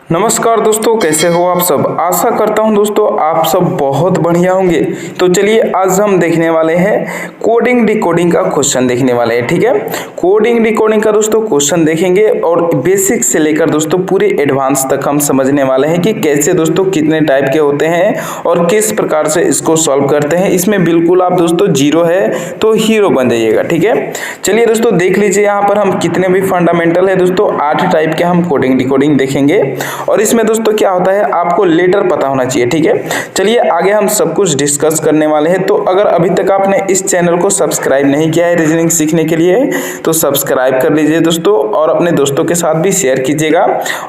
नमस्कार दोस्तों, कैसे हो आप सब। आशा करता हूं दोस्तों आप सब बहुत बढ़िया होंगे। तो चलिए आज हम देखने वाले हैं कोडिंग डिकोडिंग का क्वेश्चन देखने वाले हैं। ठीक है, कोडिंग डिकोडिंग का दोस्तों क्वेश्चन देखेंगे और बेसिक से लेकर दोस्तों पूरे एडवांस तक हम समझने वाले हैं कि कैसे दोस्तों कितने टाइप के होते हैं और किस प्रकार से इसको सॉल्व करते हैं। इसमें बिल्कुल आप दोस्तों जीरो है तो हीरो बन जाइएगा। ठीक है, चलिए दोस्तों देख लीजिए यहाँ पर हम कितने भी फंडामेंटल है दोस्तों 8 टाइप के हम कोडिंग डिकोडिंग देखेंगे। और इसमें दोस्तों क्या होता है आपको लेटर पता होना चाहिए। ठीक है, चलिए आगे हम सब कुछ डिस्कस करने वाले हैं। तो अगर अभी तक आपने इस चैनल को सब्सक्राइब नहीं किया है रीजनिंग सीखने के लिए तो सब्सक्राइब कर लीजिए दोस्तों, और अपने दोस्तों के साथ भी शेयर कीजिएगा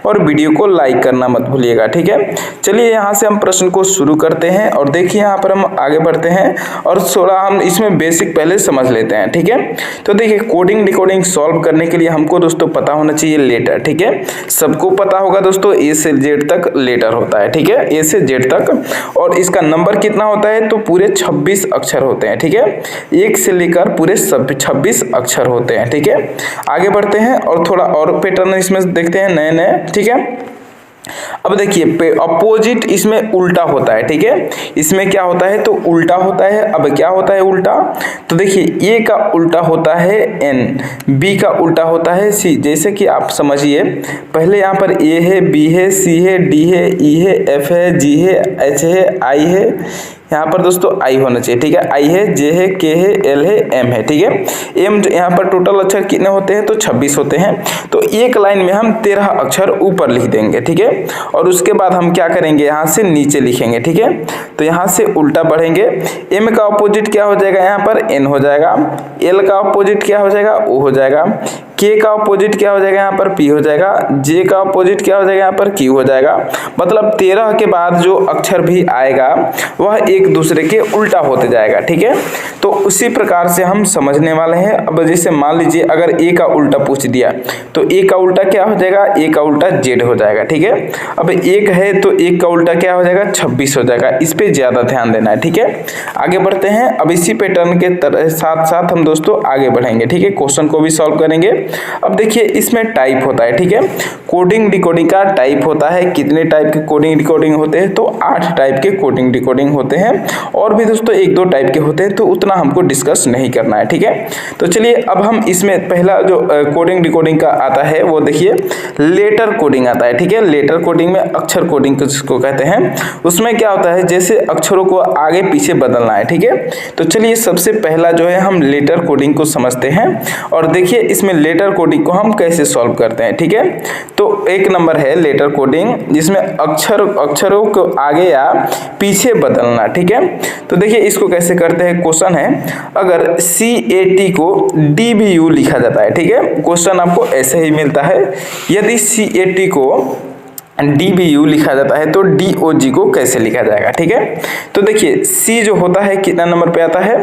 और वीडियो को लाइक करना मत भूलिएगा। ठीक है, चलिए यहाँ से हम प्रश्न को शुरू करते हैं और देखिए यहाँ पर हम आगे बढ़ते हैं और थोड़ा हम इसमें बेसिक पहले समझ लेते हैं। ठीक है, तो देखिए कोडिंग डिकोडिंग सॉल्व करने के लिए हमको दोस्तों पता होना चाहिए लेटर। ठीक है, सबको पता होगा दोस्तों ए से जेड तक लेटर होता है। ठीक है, ए से जेड तक, और इसका नंबर कितना होता है तो पूरे 26 अक्षर होते हैं। ठीक है, 1 से लेकर पूरे 26 अक्षर होते हैं। ठीक है, आगे बढ़ते हैं और थोड़ा और पैटर्न इसमें देखते हैं नए नए। ठीक है, अब देखिए अपोजिट इसमें उल्टा होता है। ठीक है, इसमें क्या होता है तो उल्टा होता है। अब क्या होता है उल्टा, तो देखिए ए का उल्टा होता है एन, बी का उल्टा होता है सी। जैसे कि आप समझिए पहले यहाँ पर ए है, बी है, सी है, डी है, ई है, एफ है, जी है, एच है, आई है। यहाँ पर दोस्तों आई होना चाहिए। ठीक है, आई है, जे है, के है, एल है, एम है। ठीक है, एम यहाँ पर टोटल अक्षर कितने होते हैं तो 26 होते हैं। तो एक लाइन में हम 13 अक्षर ऊपर लिख देंगे। ठीक है, और उसके बाद हम क्या करेंगे यहाँ से नीचे लिखेंगे। ठीक है, तो यहाँ से उल्टा बढ़ेंगे। एम का अपोजिट क्या हो जाएगा यहाँ पर एन हो जाएगा, एल का अपोजिट क्या हो जाएगा ओ हो जाएगा, के का अपोजिट क्या हो जाएगा यहाँ पर पी हो जाएगा, जे का अपोजिट क्या हो जाएगा यहाँ पर क्यू हो जाएगा। मतलब 13 के बाद जो अक्षर भी आएगा वह एक दूसरे के उल्टा होते जाएगा। ठीक है, तो उसी प्रकार से हम समझने वाले हैं। अब जैसे मान लीजिए अगर ए का उल्टा पूछ दिया तो ए का उल्टा क्या हो जाएगा, ए का उल्टा जेड हो जाएगा। ठीक है, अब एक है तो एक का उल्टा क्या हो जाएगा 26 हो जाएगा। इस पे ज्यादा ध्यान देना है। ठीक है, आगे बढ़ते हैं। अब इसी पैटर्न के साथ साथ हम दोस्तों आगे बढ़ेंगे। ठीक है, क्वेश्चन को भी सॉल्व करेंगे। अब देखिए इसमें टाइप होता है। ठीक है, कोडिंग डिकोडिंग का टाइप होता है। कितने टाइप के कोडिंग डिकोडिंग होते हैं तो 8 टाइप के कोडिंग डिकोडिंग होते हैं। और भी दोस्तों 1-2 टाइप के होते हैं तो उतना हमको डिस्कस नहीं करना है। ठीक है, तो चलिए अब हम इसमें पहला जो कोडिंग डिकोडिंग का आता है वो देखिए लेटर कोडिंग आता है। ठीक है, लेटर कोडिंग में अक्षर कोडिंग जिसको कहते हैं, उसमें क्या होता है जैसे अक्षरों को आगे पीछे बदलना है। ठीक है, तो चलिए सबसे पहला जो है हम लेटर कोडिंग को समझते हैं और देखिए इसमें लेटर कोडिंग को हम कैसे सॉल्व करते हैं। ठीक है, तो एक नंबर है लेटर कोडिंग जिसमें अक्षरों को आगे या पीछे बदलना। ठीक है, तो देखिए इसको कैसे करते हैं। क्वेश्चन है अगर CAT को DBU लिखा जाता है। ठीक है, क्वेश्चन आपको ऐसे ही मिलता है। यदि CAT को DBU लिखा जाता है तो DOG को कैसे लिखा जाएगा। ठीक है, तो देखिए C जो होता है कितना नंबर पे आता है,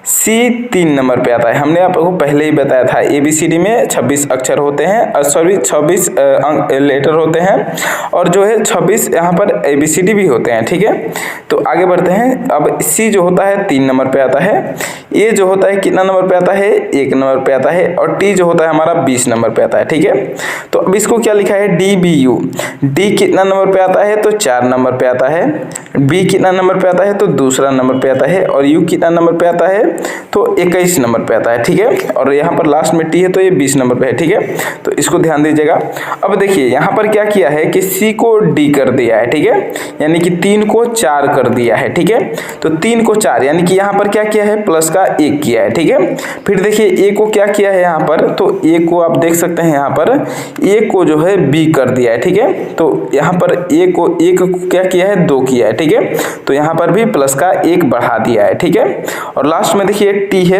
C 3 नंबर पे आता है। हमने आपको पहले ही बताया था ABCD में 26 अक्षर होते हैं, सॉरी 26 लेटर होते हैं और जो है 26 यहाँ पर ABCD भी होते हैं। ठीक है, तो आगे बढ़ते हैं। अब C जो होता है 3 नंबर पे आता है, A जो होता है कितना नंबर पे आता है 1 नंबर पे आता है, और T जो होता है हमारा 20 नंबर पे आता है। ठीक है, तो अब इसको क्या लिखा है DBU। D कितना नंबर पे आता है तो 4 नंबर पे आता है, B कितना नंबर पे आता है तो दूसरा नंबर पे आता है, और U कितना नंबर पे आता है तो 21 नंबर पे आता है। ठीक है, और यहाँ पर लास्ट में T है तो ये 20 नंबर पे है। ठीक है, तो इसको ध्यान दीजिएगा। अब देखिए यहाँ पर क्या किया है कि C को D कर दिया है। ठीक है, यानी कि 3 को 4 कर दिया है। ठीक है, तो 3 को 4 यानी कि यहाँ पर क्या किया है प्लस का 1 किया है। ठीक है, फिर देखिए A को क्या किया है यहाँ पर, तो A को आप देख सकते हैं यहाँ पर A को जो है B कर दिया है। ठीक है, तो यहाँ पर A को 1 क्या किया है 2 किया है। ठीक है, तो यहाँ पर भी प्लस का 1 बढ़ा दिया है। ठीक है, और लास्ट में देखिए T है,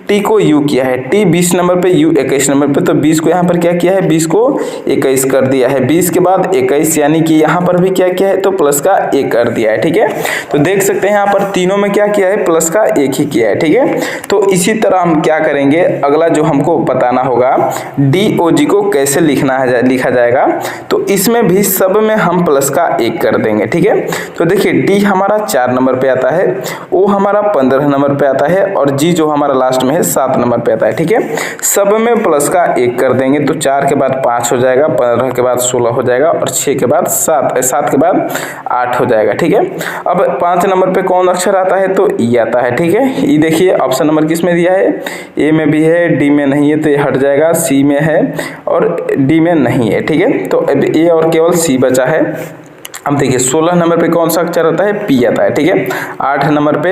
T को U किया है, T 20 नंबर पे U 21 नंबर पे, तो 20 को यहाँ पर क्या किया है 20 को 21 कर दिया है। 20 के बाद 21 यानी कि यहाँ पर भी क्या किया है तो प्लस का 1 कर दिया है। ठीक है, तो देख सकते हैं यहाँ पर तीनों में क्या किया है प्लस का 1 ही किया है। ठीक है, तो इसी तरह हम क्या करेंगे, अगला जो हमको बताना होगा DOG को कैसे लिखा जाएगा, तो इसमें भी सब में हम प्लस का 1 कर देंगे। ठीक है, तो देखिए D हमारा 4 नंबर पे आता है, O हमारा 15 नंबर पे आता है, और जी जो हमारा लास्ट में है 7 नंबर पे आता है। ठीक है, सब में प्लस का 1 कर देंगे तो 4 के बाद 5 हो जाएगा, 15 के बाद 16 हो जाएगा और 6 के बाद 7 के बाद 8 हो जाएगा। ठीक है, अब 5 नंबर पे कौन अक्षर आता है तो ई आता है। ठीक है, ई देखिए ऑप्शन नंबर किस में दिया है, ए में भी है, डी में नहीं है तो ये हट जाएगा, सी में है और डी में नहीं है। ठीक है, तो अब ए और केवल सी बचा है। अब देखिए 16 नंबर पे कौन सा अक्षर आता है, पी आता है। ठीक है, 8 नंबर पे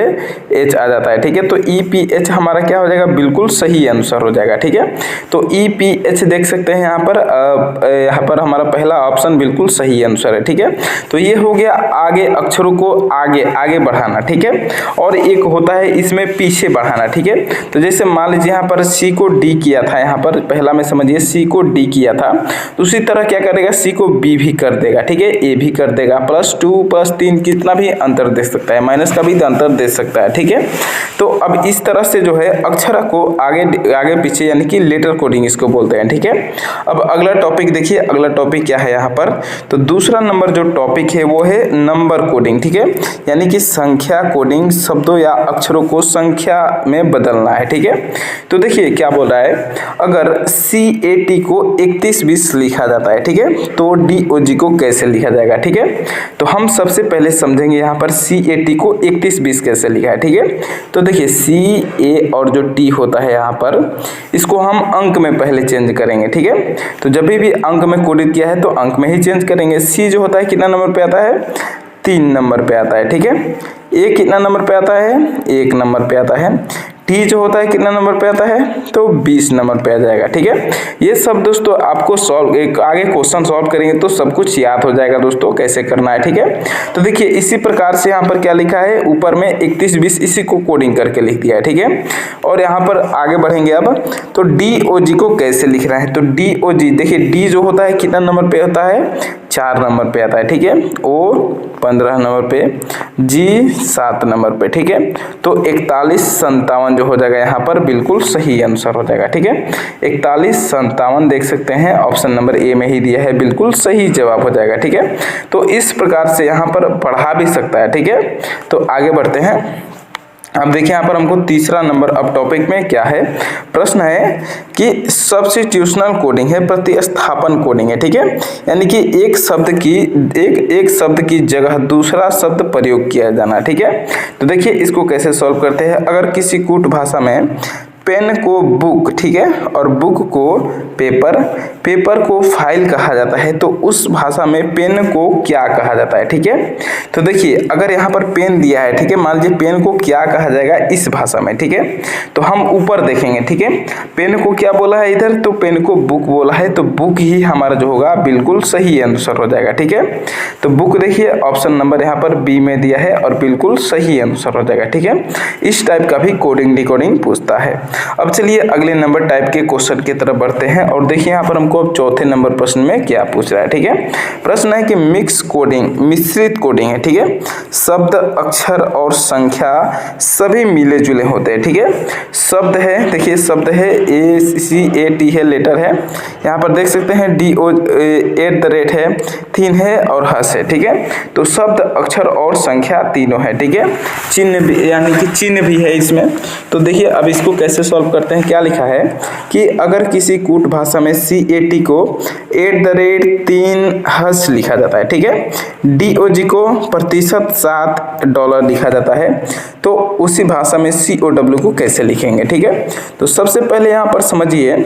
एच आ जाता है। ठीक है, तो ई पी एच हमारा क्या हो जाएगा, बिल्कुल सही आंसर हो जाएगा। ठीक है, तो ई पी एच देख सकते हैं यहाँ पर हमारा पहला ऑप्शन बिल्कुल सही आंसर है। ठीक है, तो ये हो गया आगे अक्षरों को आगे बढ़ाना। ठीक है, और एक होता है इसमें पीछे बढ़ाना। ठीक है, तो जैसे मान लीजिए यहाँ पर सी को डी किया था, यहाँ पर पहला में समझिए सी को डी किया था, तो उसी तरह क्या करेगा, सी को बी भी कर देगा। ठीक है, ए भी कर देगा, +2 +3 कितना भी अंतर दे सकता है, माइनस का भी अंतर दे सकता है। ठीक है, तो अब इस तरह से जो है अक्षर को आगे पीछे यानी कि लेटर कोडिंग इसको बोलते हैं। ठीक है, अब अगला टॉपिक देखिए, अगला टॉपिक क्या है यहाँ पर, तो दूसरा नंबर जो टॉपिक है वो है नंबर कोडिंग। ठीक है, यानी कि संख्या कोडिंग, शब्दों या अक्षरों को संख्या में बदलना है। ठीक है, तो देखिए क्या बोल रहा है, अगर CAT को 3120 लिखा जाता है, ठीक है, तो DOG को कैसे लिखा जाएगा। ठीक है, तो हम सबसे पहले समझेंगे यहाँ पर CAT को 3120 कैसे लिखा है। ठीक है, तो देखिए CA और जो T होता है यहाँ पर, इसको हम अंक में पहले चेंज करेंगे। ठीक है, तो जब भी अंक में कोडित किया है तो अंक में ही चेंज करेंगे। C जो होता है कितना नंबर पे आता है, 3 नंबर पे आता है। ठीक है, A कितना नंबर पे आता है, 1 नंबर पे आता है। T जो होता है कितना नंबर पे आता है, तो 20 नंबर पे आ जाएगा। ठीक है, ये सब दोस्तों आपको आगे क्वेश्चन सॉल्व करेंगे तो सब कुछ याद हो जाएगा दोस्तों कैसे करना है। ठीक है, तो देखिए इसी प्रकार से यहाँ पर क्या लिखा है, ऊपर में 3120 इसी को कोडिंग करके लिख दिया है। ठीक है, और यहाँ पर आगे बढ़ेंगे अब, तो DOG को कैसे लिख रहा है, तो DOG देखिए D जो होता है कितना नंबर पे होता है, 4 नंबर पे आता है। ठीक है, O 15 नंबर पे, G 7 नंबर पे। ठीक है, तो 4157 जो हो जाएगा यहाँ पर बिल्कुल सही आंसर हो जाएगा। ठीक है, 4157 देख सकते हैं ऑप्शन नंबर ए में ही दिया है, बिल्कुल सही जवाब हो जाएगा। ठीक है, तो इस प्रकार से यहाँ पर पढ़ा भी सकता है। ठीक है, तो आगे बढ़ते हैं। अब देखिए यहाँ पर हमको तीसरा नंबर अब टॉपिक में क्या है, प्रश्न है कि सब्स्टिट्यूशनल कोडिंग है, प्रतिस्थापन कोडिंग है। ठीक है, यानी कि एक शब्द की जगह दूसरा शब्द प्रयोग किया जाना। ठीक है, तो देखिए इसको कैसे सॉल्व करते हैं। अगर किसी कूट भाषा में पेन को बुक, ठीक है, और बुक को पेपर, पेपर को फाइल कहा जाता है, तो उस भाषा में पेन को क्या कहा जाता है। ठीक है, तो देखिए अगर यहाँ पर पेन दिया है, ठीक है, मान लीजिए पेन को क्या कहा जाएगा इस भाषा में। ठीक है, तो हम ऊपर देखेंगे। ठीक है, पेन को क्या बोला है इधर, तो पेन को बुक बोला है, तो बुक ही हमारा जो होगा बिल्कुल सही आंसर हो जाएगा। ठीक है, तो बुक देखिए ऑप्शन नंबर यहाँ पर बी में दिया है और बिल्कुल सही आंसर हो जाएगा। ठीक है, इस टाइप का भी कोडिंग डिकोडिंग पूछता है। अब चलिए अगले नंबर टाइप के क्वेश्चन की तरफ बढ़ते हैं और देखिए यहाँ पर हमको अब चौथे नंबर प्रश्न में क्या पूछ रहा है। ठीक है, प्रश्न है कि मिक्स कोडिंग, मिश्रित कोडिंग है। ठीक है, शब्द, अक्षर और संख्या सभी मिले जुले होते हैं। ठीक है, शब्द है, देखिए शब्द है ACAT है, लेटर है, यहाँ पर देख सकते हैं DO @ है, 3 है और हस है। ठीक है, तो शब्द, अक्षर और संख्या तीनों है। ठीक है, चिन्ह भी यानी कि चिन्ह भी है इसमें। तो देखिए अब इसको कैसे सॉल्व करते हैं। क्या लिखा है कि अगर किसी कूट भाषा में CAT को @ 3 लिखा जाता है, ठीक है, DOG को $7 लिखा जाता है, तो उसी भाषा में COW को कैसे लिखेंगे। ठीक है, तो सबसे पहले यहाँ पर समझिए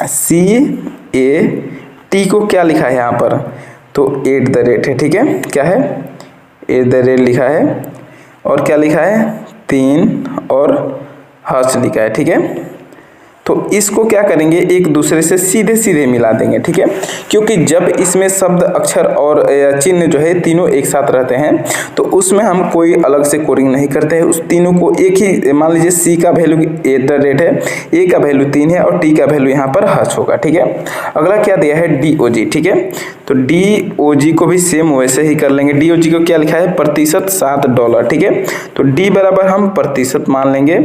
CAT को क्या लिखा है यहाँ पर, तो @ है। ठीक है, क्या है, @ लिखा है और क्या लिखा है 3 और हर्ष लिखा है। ठीक है, तो इसको क्या करेंगे, एक दूसरे से सीधे सीधे मिला देंगे। ठीक है, क्योंकि जब इसमें शब्द, अक्षर और चिन्ह जो है तीनों एक साथ रहते हैं तो उसमें हम कोई अलग से कोडिंग नहीं करते हैं, उस तीनों को एक ही, मान लीजिए C का वैल्यू @ है, A का वैल्यू 3 है और T का वैल्यू यहाँ पर हर्ष होगा। ठीक है, अगला क्या दिया है DOG। ठीक है, तो DOG को भी सेम वैसे ही कर लेंगे। DOG को क्या लिखा है प्रतिशत $7, ठीक है। तो D बराबर हम प्रतिशत मान लेंगे,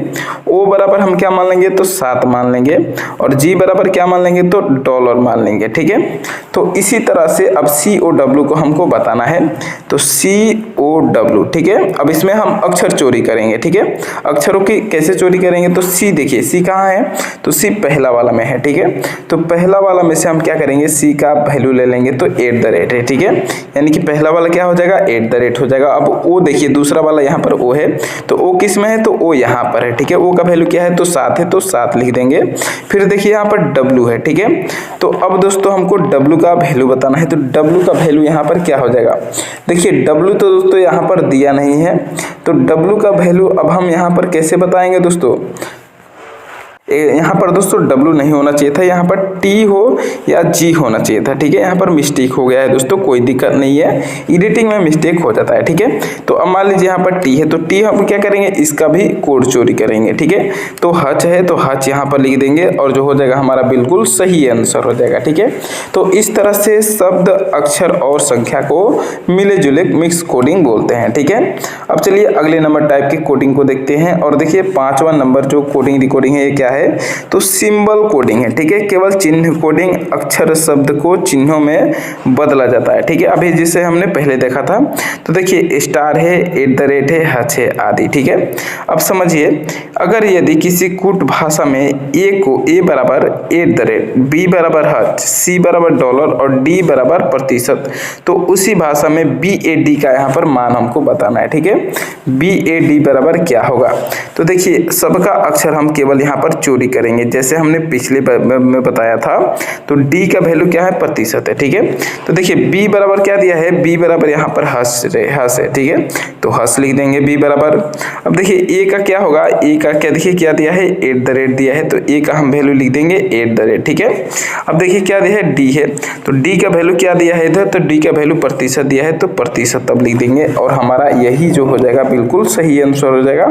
O बराबर हम क्या मान लेंगे तो 7 मान लेंगे, और G बराबर क्या मान लेंगे तो डॉलर मान लेंगे, ठीक है। तो इसी तरह से अब COW को हमको बताना है, तो COW, ठीक है। अब इसमें हम अक्षर चोरी करेंगे, ठीक है। अक्षरों की कैसे चोरी करेंगे, तो C देखिए C कहाँ है, तो C पहला वाला में है, ठीक है। तो पहला वाला में से हम क्या करेंगे, C का वैल्यू ले लेंगे तो @ है, ठीक है। यानी कि पहला वाला क्या हो जाएगा @ हो जाएगा। अब O देखिए दूसरा वाला यहाँ पर O है, तो O किस में है, तो O यहाँ पर है, ठीक है। O का वैल्यू क्या है तो 7 है, तो 7 लिख देंगे। फिर देखिए यहाँ पर W है, ठीक है। तो अब दोस्तों हमको W का वैल्यू बताना है, तो W का वैल्यू यहाँ पर क्या हो जाएगा, देखिए W तो दोस्तों यहाँ पर दिया नहीं है, तो W का वैल्यू अब हम यहाँ पर कैसे बताएंगे दोस्तों, यहाँ पर दोस्तों W नहीं होना चाहिए था, यहाँ पर T हो या G होना चाहिए था, ठीक है। यहाँ पर मिस्टेक हो गया है दोस्तों, कोई दिक्कत नहीं है, एडिटिंग में मिस्टेक हो जाता है, ठीक है। तो अब मान लीजिए यहाँ पर T है, तो T हम क्या करेंगे, इसका भी कोड चोरी करेंगे, ठीक है। तो हच है तो हच यहाँ पर लिख देंगे, और जो हो जाएगा हमारा बिल्कुल सही आंसर हो जाएगा, ठीक है। तो इस तरह से शब्द, अक्षर और संख्या को मिले जुले मिक्स कोडिंग बोलते हैं, ठीक है। अब चलिए अगले नंबर टाइप की कोडिंग को देखते हैं, और देखिए 5वां नंबर जो कोडिंग डिकोडिंग है ये क्या है, तो सिंबल कोडिंग है, ठीक है। केवल चिन्ह कोडिंग, अक्षर शब्द को चिन्हों में बदला जाता है, ठीक है। अभी जिसे हमने पहले देखा था, तो देखिए स्टार है, @ है, हच है आदि, ठीक है। अब समझिए, अगर यदि किसी कूट भाषा में A को A बराबर @ B बराबर हच, C बराबर डॉलर और D बराबर प्रतिशत, तो उसी भाषा में BAD का यहाँ पर मान हमको बताना है, ठीक है। BAD बराबर क्या होगा, तो देखिए सबका अक्षर हम केवल यहाँ पर चोरी करेंगे, जैसे हमने पिछले में बताया था। तो D का वैल्यू क्या है प्रतिशत है, ठीक है। तो देखिए B बराबर क्या दिया है, B बराबर यहाँ पर हस है, ठीक है। तो हस लिख देंगे B बराबर। अब देखिए A का क्या होगा, A का क्या देखिए क्या दिया है @ दिया है, तो A का हम वैल्यू लिख देंगे @ ठीक है। अब देखिए क्या दिया है D है, तो D का वैल्यू क्या दिया है इधर, तो D का वैल्यू प्रतिशत दिया है, तो प्रतिशत अब लिख देंगे, और हमारा यही जो हो जाएगा बिल्कुल सही आंसर हो जाएगा।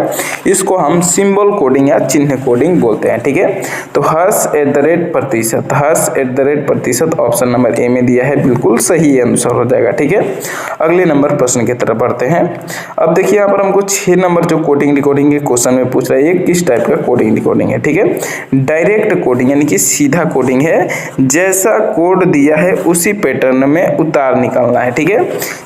इसको हम सिंबल कोडिंग या चिन्ह कोडिंग बोलते हैं, ठीक है। तो हर्ष @ प्रतिशत, हर्ष @ प्रतिशत ऑप्शन नंबर A में दिया है, बिल्कुल सही आंसर हो जाएगा, ठीक है। अगले नंबर प्रश्न की तरफ बढ़ते हैं। अब देखिए यहाँ पर हमको 6 नंबर जो कोडिंग डिकोडिंग के क्वेश्चन में पूछ रहा है, ये किस टाइप का कोडिंग डिकोडिंग है, ठीक है। डायरेक्ट कोडिंग यानी कि सीधा कोडिंग है, जैसा कोड दिया है उसी पैटर्न में उतार निकालना है, ठीक है।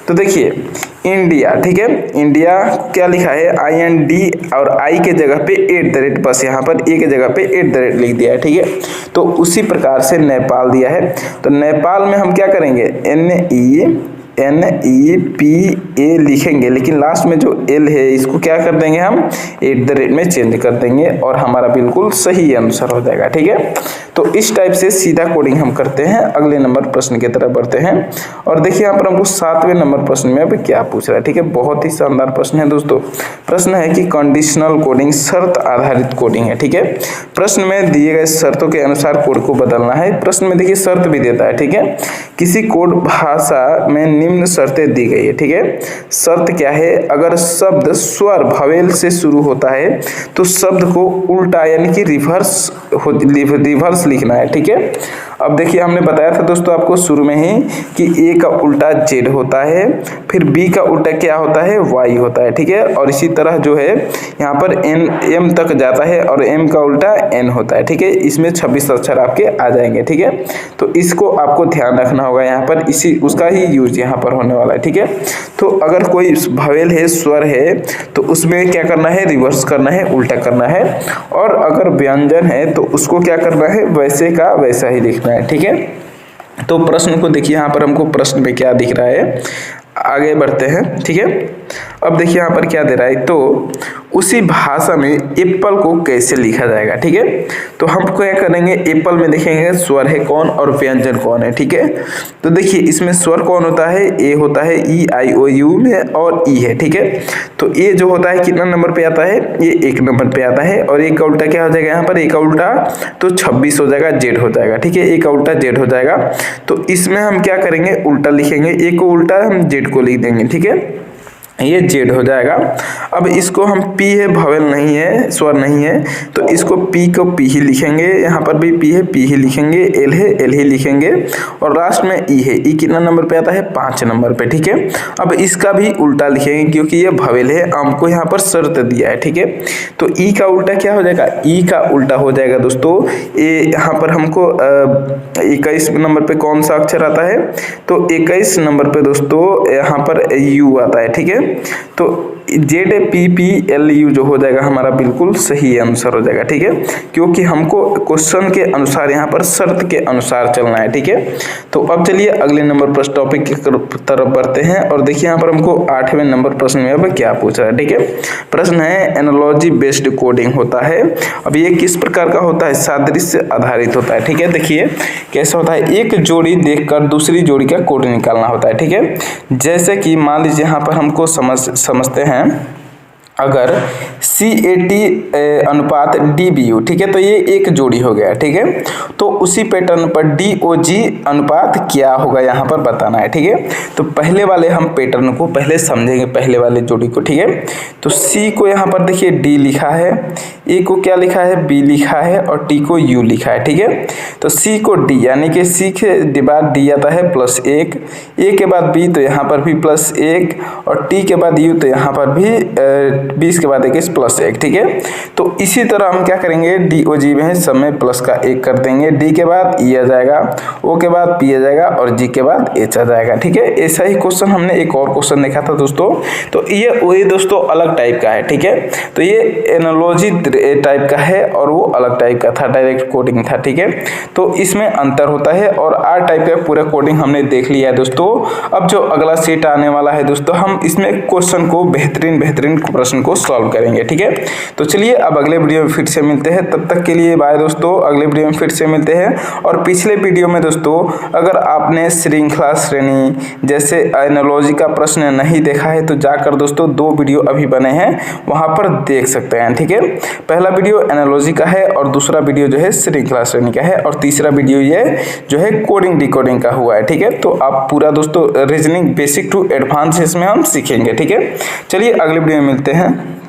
तो देखिए इंडिया, ठीक है, इंडिया क्या लिखा है IND, और I के जगह पे @ बस यहाँ पर A के जगह पे @ लिख दिया है, ठीक है। तो उसी प्रकार से नेपाल दिया है, तो नेपाल में हम क्या करेंगे NEPA लिखेंगे, लेकिन लास्ट में जो L है इसको क्या कर देंगे हम @ में चेंज कर देंगे, और हमारा बिल्कुल सही आंसर हो जाएगा, ठीक है। तो इस टाइप से सीधा कोडिंग हम करते हैं। अगले नंबर प्रश्न की तरफ बढ़ते हैं, और देखिए यहाँ पर हमको 7वें नंबर प्रश्न में अब क्या पूछ रहा है, ठीक है। बहुत ही शानदार प्रश्न है दोस्तों। प्रश्न है कि कंडीशनल कोडिंग शर्त आधारित कोडिंग है, ठीक है। प्रश्न में दिए गए शर्तों के अनुसार कोड को बदलना है। प्रश्न में देखिए शर्त भी देता है, ठीक है। किसी कोड भाषा में निम्न शर्तें दी गई है, ठीक है। शर्त क्या है, अगर शब्द स्वर भवेल से शुरू होता है तो शब्द को उल्टा यानी कि रिवर्स लिखना है, ठीक है। अब देखिए हमने बताया था दोस्तों आपको शुरू में ही कि A का उल्टा Z होता है, फिर B का उल्टा क्या होता है Y होता है, ठीक है। और इसी तरह जो है यहाँ पर M तक जाता है, और M का उल्टा N होता है, ठीक है। इसमें 26 अक्षर आपके आ जाएंगे, ठीक है। तो इसको आपको ध्यान रखना होगा, यहाँ पर इसी उसका ही यूज यहाँ पर होने वाला है, ठीक है। तो अगर कोई भवेल है, स्वर है, तो उसमें क्या करना है रिवर्स करना है, उल्टा करना है, और अगर व्यंजन है तो उसको क्या करना है वैसे का वैसा ही लिखना है, ठीक है। तो प्रश्न को देखिए यहाँ पर हमको प्रश्न में क्या दिख रहा है, आगे बढ़ते हैं, ठीक है। अब देखिए यहाँ पर क्या दे रहा है, तो उसी भाषा में एप्पल को कैसे लिखा जाएगा, ठीक है। तो हम क्या करेंगे, एप्पल में देखेंगे स्वर है कौन और व्यंजन कौन है, ठीक है। तो देखिए इसमें स्वर कौन होता है, ए होता है EIOU में, और ई है, ठीक है। तो ए जो होता है कितना नंबर पे आता है, ये 1 नंबर पे आता है, और एक का उल्टा क्या हो जाएगा यहाँ पर, एक का उल्टा तो 26 हो जाएगा, Z हो जाएगा, ठीक है। एक का उल्टा Z हो जाएगा, तो इसमें हम क्या करेंगे उल्टा लिखेंगे, ए को उल्टा हम Z को लिख देंगे, ठीक है। ये जेड हो जाएगा। अब इसको हम पी है, भवेल नहीं है, स्वर नहीं है, तो इसको पी को पी ही लिखेंगे, यहाँ पर भी पी है, पी ही लिखेंगे, एल है, एल ही लिखेंगे, और लास्ट में ई है। ई कितना नंबर पे आता है? 5 नंबर पे, ठीक है। अब इसका भी उल्टा लिखेंगे क्योंकि ये भवेल है, हमको यहाँ पर शर्त दिया है, ठीक है। तो ई का उल्टा क्या हो जाएगा? ई का उल्टा हो जाएगा दोस्तों, ये यहाँ पर हमको 21 नंबर पे कौन सा अक्षर आता है? तो 21 नंबर पे दोस्तों यहाँ पर यू आता है, ठीक है। तो ZPPLU जो हो जाएगा हमारा बिल्कुल सही आंसर हो जाएगा, ठीक है, क्योंकि हमको क्वेश्चन के अनुसार यहाँ पर शर्त के अनुसार चलना है, ठीक है। तो अब चलिए अगले नंबर पर टॉपिक की तरफ बढ़ते हैं और देखिए यहाँ पर हमको 8वें नंबर प्रश्न में अब क्या पूछा है, ठीक है। प्रश्न है एनालॉजी बेस्ड कोडिंग होता है। अब ये किस प्रकार का होता है? सादृश्य आधारित होता है, ठीक है। देखिए कैसे होता है, एक जोड़ी देखकर दूसरी जोड़ी का कोड निकालना होता है, ठीक है। जैसे कि मान लीजिए यहाँ पर हमको समझते हैं, अगर CAT अनुपात DBU, ठीक है, तो ये एक जोड़ी हो गया, ठीक है। तो उसी पैटर्न पर DOG अनुपात क्या होगा यहाँ पर बताना है, ठीक है। तो पहले वाले हम पैटर्न को पहले समझेंगे, पहले वाले जोड़ी को, ठीक है। तो C को यहाँ पर देखिए D लिखा है, A को क्या लिखा है? B लिखा है, और T को U लिखा है, ठीक है। तो C को D यानी कि C के बाद D आता है +1, A के बाद B तो यहाँ पर भी +1, और T के बाद U तो यहाँ पर भी 20 के बाद 21 +1, ठीक है। तो इसी तरह हम क्या करेंगे, DOG में सब में प्लस का 1 कर देंगे, D के बाद E आ जाएगा, O के बाद P आ जाएगा, और G के बाद H आ जाएगा, ठीक है। ऐसा ही क्वेश्चन हमने एक और क्वेश्चन देखा था दोस्तों, तो ये वही दोस्तों अलग टाइप का है, ठीक है। तो ये एनालॉजी टाइप का है और वो अलग टाइप का था, डायरेक्ट कोडिंग था, ठीक है। तो इसमें अंतर होता है, और आर टाइप का पूरा कोडिंग हमने देख लिया है दोस्तों। अब जो अगला सेट आने वाला है दोस्तों, हम इसमें क्वेश्चन को बेहतरीन प्रश्न को सॉल्व करेंगे, ठीक है। तो चलिए अब अगले वीडियो में फिर से मिलते हैं, तब तक के लिए बाय दोस्तों। अगले वीडियो में फिर से मिलते हैं। और पिछले वीडियो में दोस्तों अगर आपने श्रृंखला श्रेणी जैसे एनालॉजी का प्रश्न नहीं देखा है तो जाकर दोस्तों 2 वीडियो अभी बने हैं, वहां पर देख सकते हैं, ठीक है। पहला वीडियो एनालॉजी का है और दूसरा वीडियो जो है श्रृंखला श्रेणी का है, और तीसरा वीडियो ये जो है कोडिंग डिकोडिंग का हुआ है, ठीक है। तो आप पूरा दोस्तों रीजनिंग बेसिक टू एडवांस इसमें हम सीखेंगे, ठीक है। चलिए अगले वीडियो में मिलते हैं।